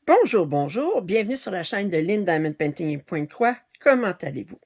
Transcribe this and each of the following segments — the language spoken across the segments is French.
Bonjour, bonjour, bienvenue sur la chaîne de Lynn Diamond Painting et Pointe-Croix. Comment allez-vous?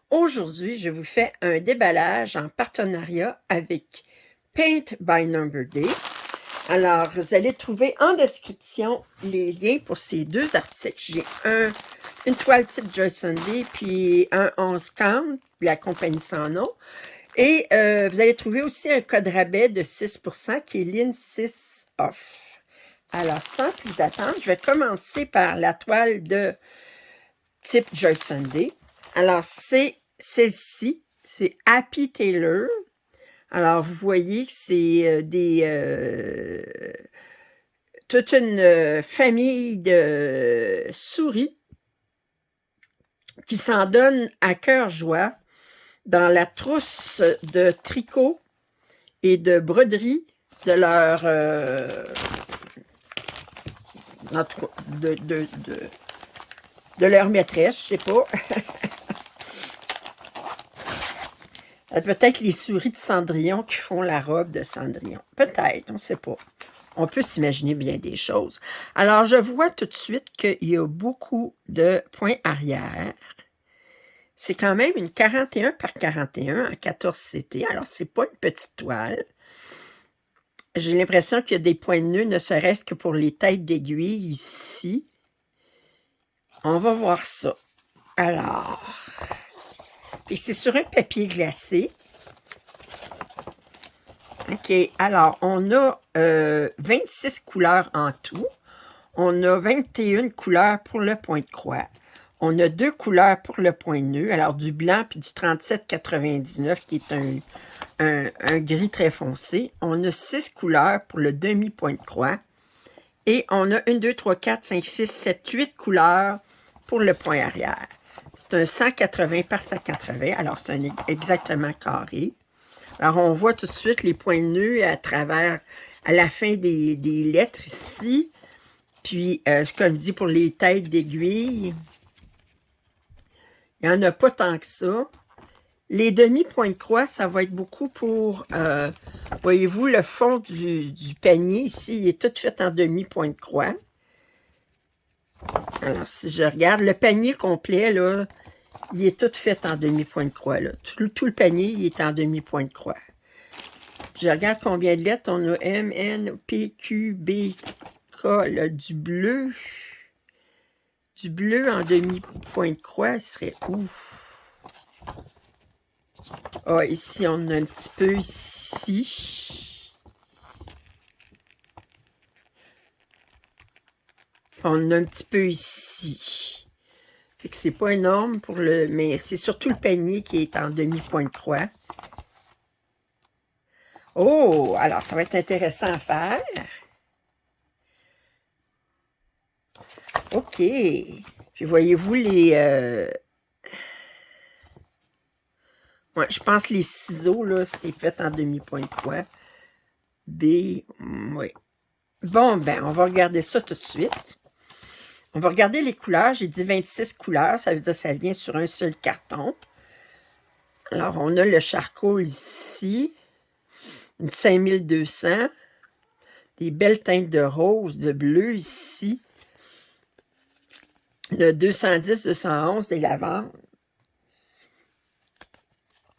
Aujourd'hui, je vous fais un déballage en partenariat avec Paint by Number Day. Alors, vous allez trouver en description les liens pour ces deux articles. J'ai une toile type Joy Sunday, puis un 11 count, la compagnie sans nom. Et vous allez trouver aussi un code rabais de 6% qui est Lynn 6 off. Alors, sans plus attendre, je vais commencer par la toile de type Joy Sunday. Alors, c'est celle-ci, c'est Happy Taylor. Alors, vous voyez que c'est toute une famille de souris qui s'en donnent à cœur joie dans la trousse de tricot et de broderie de leur de leur maîtresse, je sais pas. Peut-être les souris de Cendrillon qui font la robe de Cendrillon. Peut-être, on ne sait pas. On peut s'imaginer bien des choses. Alors, je vois tout de suite qu'il y a beaucoup de points arrière. C'est quand même une 41 par 41 en 14 CT. Alors, c'est pas une petite toile. J'ai l'impression qu'il y a des points de nœud, ne serait-ce que pour les têtes d'aiguille ici. On va voir ça. Alors, c'est sur un papier glacé. OK, alors, on a 26 couleurs en tout. On a 21 couleurs pour le point de croix. On a 2 couleurs pour le point de nœud. Alors, du blanc puis du 37,99 qui est un gris très foncé. On a 6 couleurs pour le demi-point de croix. Et on a 1, 2, 3, 4, 5, 6, 7, 8 couleurs pour le point arrière. C'est un 180 par 180. Alors, c'est exactement carré. Alors, on voit tout de suite les points de nœud à la fin des lettres ici. Puis, ce qu'on dit pour les têtes d'aiguille, il n'y en a pas tant que ça. Les demi-points de croix, ça va être beaucoup pour, voyez-vous, le fond du panier ici, il est tout fait en demi-point de croix. Alors, si je regarde, le panier complet, là, il est tout fait en demi-point de croix. Là. Tout le panier, il est en demi-point de croix. Je regarde combien de lettres. On a M, N, P, Q, B, K, là, du bleu. Du bleu en demi-point de croix, il serait où? Ah, ici, on a un petit peu ici. On a un petit peu ici. Fait que c'est pas énorme pour le... Mais c'est surtout le panier qui est en demi-point de croix. Oh! Alors, ça va être intéressant à faire. OK. Puis voyez-vous les... Ouais, je pense que les ciseaux, là, c'est fait en demi-point de croix. B, oui. Bon, ben, on va regarder ça tout de suite. On va regarder les couleurs. J'ai dit 26 couleurs. Ça veut dire que ça vient sur un seul carton. Alors, on a le charcoal ici. Une 5200. Des belles teintes de rose, de bleu ici. De 210, 211, des lavandes.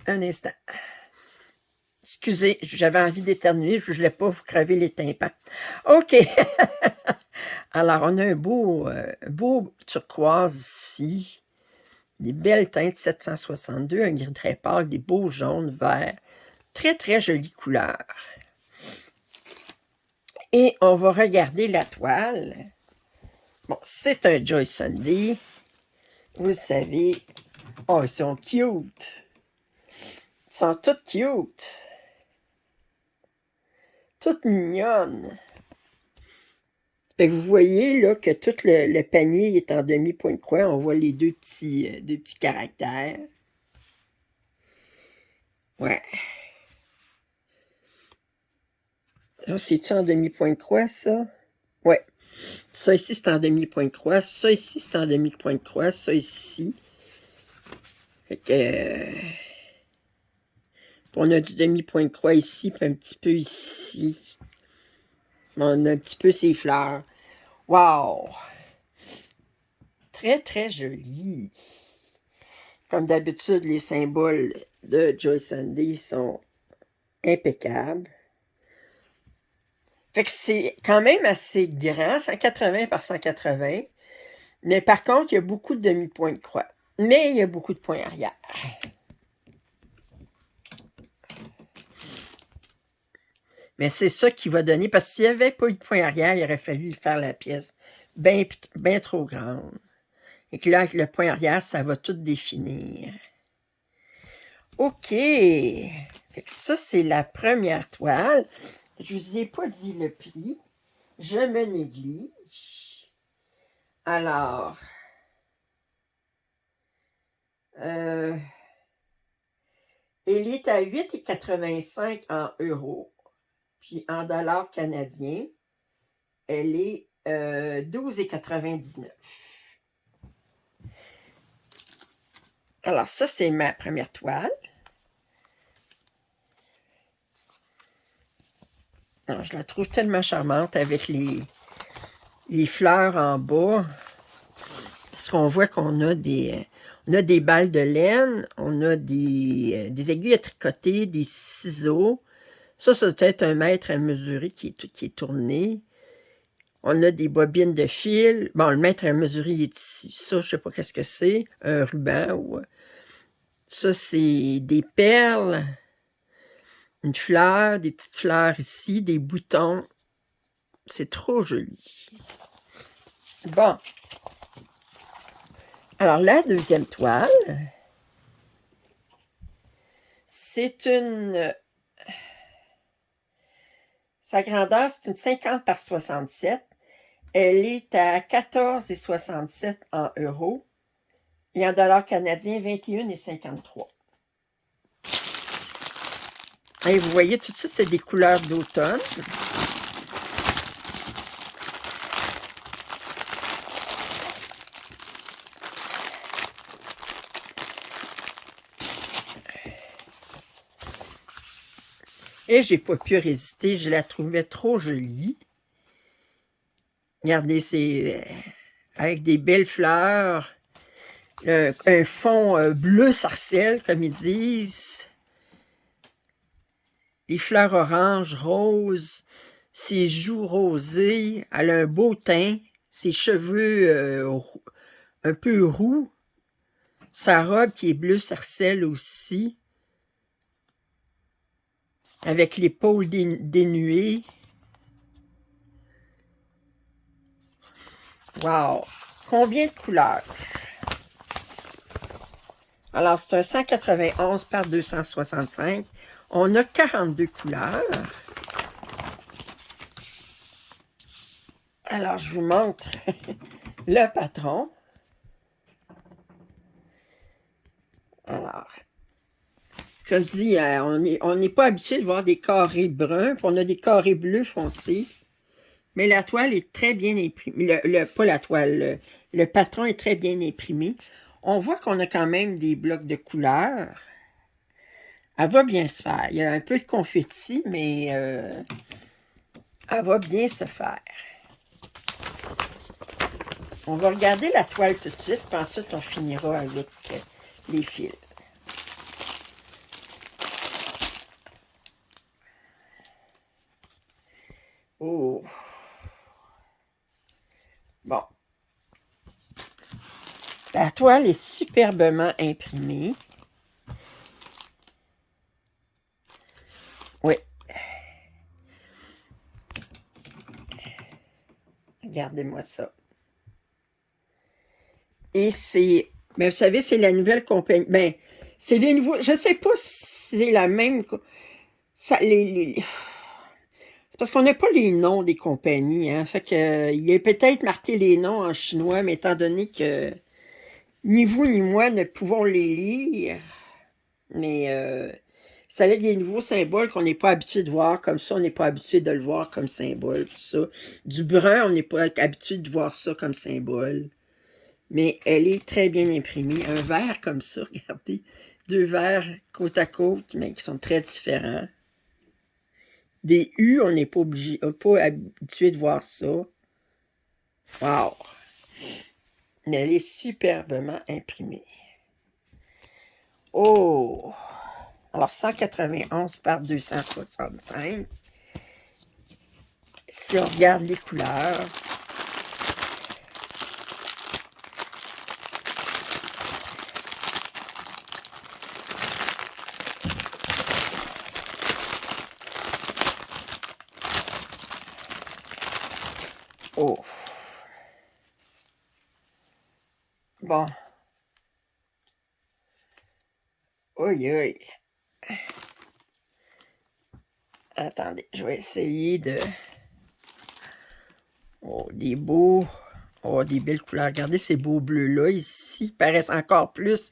Un instant. Excusez, j'avais envie d'éternuer. Je ne voulais pas vous crever les tympans. OK. Alors, on a un beau turquoise ici. Des belles teintes 762, un gris très pâle, des beaux jaunes, verts. Très, très jolie couleur. Et on va regarder la toile. Bon, c'est un Joy Sunday. Vous savez. Oh, ils sont cute. Ils sont toutes cute. Toutes mignonnes. Fait que vous voyez là que tout le panier est en demi-point de croix. On voit les deux petits caractères. Ouais. C'est-tu en demi-point de croix, ça? Ouais. Ça ici, c'est en demi-point de croix. Ça ici, c'est en demi-point de croix. Ça ici. Fait que... on a du demi-point de croix ici, puis un petit peu ici. On a un petit peu ces fleurs. Wow! Très, très joli. Comme d'habitude, les symboles de Joyce Sunday sont impeccables. Fait que c'est quand même assez grand, 180 par 180. Mais par contre, il y a beaucoup de demi-points de croix. Mais il y a beaucoup de points arrière. Mais c'est ça qui va donner, parce que s'il n'y avait pas eu de point arrière, il aurait fallu faire la pièce bien ben trop grande. Et que là, avec le point arrière, ça va tout définir. OK. Fait que ça, c'est la première toile. Je ne vous ai pas dit le prix. Je me néglige. Alors, elle est à 8,85 en euros. Puis en dollars canadiens, elle est 12,99. Alors ça, c'est ma première toile. Non, je la trouve tellement charmante avec les fleurs en bas. Parce qu'on voit qu'on a des balles de laine, on a des aiguilles à tricoter, des ciseaux. Ça doit être un mètre à mesurer qui est tourné. On a des bobines de fil. Bon, le mètre à mesurer il est ici. Ça, je sais pas qu'est-ce que c'est. Un ruban ou... Ça, c'est des perles. Une fleur, des petites fleurs ici, des boutons. C'est trop joli. Bon. Alors, la deuxième toile, c'est une... Sa grandeur, c'est une 50 par 67. Elle est à 14,67 en euros. Et en dollars canadiens, 21,53. Et vous voyez, tout ça, c'est des couleurs d'automne. Et j'ai pas pu résister, je la trouvais trop jolie. Regardez, c'est avec des belles fleurs, un fond bleu sarcelle, comme ils disent. Les fleurs oranges, roses, ses joues rosées, elle a un beau teint, ses cheveux un peu roux, sa robe qui est bleu sarcelle aussi, avec l'épaule dénuée. Wow! Combien de couleurs? Alors, c'est un 191 par 265. On a 42 couleurs. Alors, je vous montre le patron. Alors, comme je dis, on n'est pas habitué de voir des carrés bruns, puis on a des carrés bleus foncés. Mais la toile est très bien imprimée. Pas la toile, le patron est très bien imprimé. On voit qu'on a quand même des blocs de couleurs. Elle va bien se faire. Il y a un peu de confetti, mais elle va bien se faire. On va regarder la toile tout de suite, puis ensuite on finira avec les fils. Oh! Bon. La toile est superbement imprimée. Oui. Regardez-moi ça. Et c'est... Mais vous savez, c'est la nouvelle compagnie. Ben, c'est les nouveaux... Je sais pas si c'est la même... Ça, c'est parce qu'on n'a pas les noms des compagnies, hein. Fait que, il est peut-être marqué les noms en chinois, mais étant donné que ni vous ni moi ne pouvons les lire, mais c'est avec des nouveaux symboles qu'on n'est pas habitué de voir comme ça, on n'est pas habitué de le voir comme symbole, tout ça. Du brun, on n'est pas habitué de voir ça comme symbole. Mais elle est très bien imprimée. Un verre comme ça, regardez. Deux verres côte à côte, mais qui sont très différents. Des U, on n'est pas habitué de voir ça. Wow! Mais elle est superbement imprimée. Oh! Alors, 191 par 265. Si on regarde les couleurs, oh! Bon. Oui, oui. Attendez, je vais essayer de... Oh, des beaux... Oh, des belles couleurs. Regardez ces beaux bleus-là, ici, ils paraissent encore plus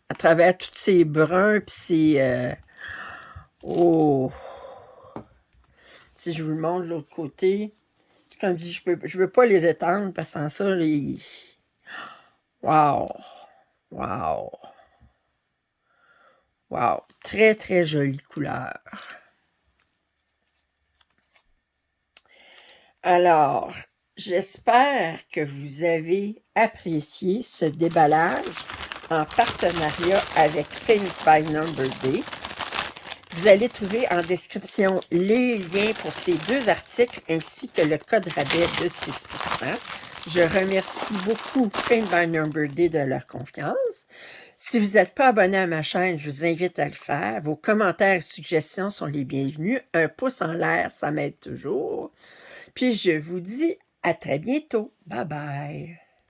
à travers tous ces bruns, puis ces... Oh! Si je vous le montre de l'autre côté, comme je dis, je veux pas les étendre, parce que sans ça, les... Wow! Wow! Wow! Très, très jolie couleur. Alors, j'espère que vous avez apprécié ce déballage en partenariat avec Paint by Number Day. Vous allez trouver en description les liens pour ces deux articles ainsi que le code rabais de 6%. Je remercie beaucoup Paint by Number Day de leur confiance. Si vous n'êtes pas abonné à ma chaîne, je vous invite à le faire. Vos commentaires et suggestions sont les bienvenus. Un pouce en l'air, ça m'aide toujours. Puis je vous dis à très bientôt. Bye bye.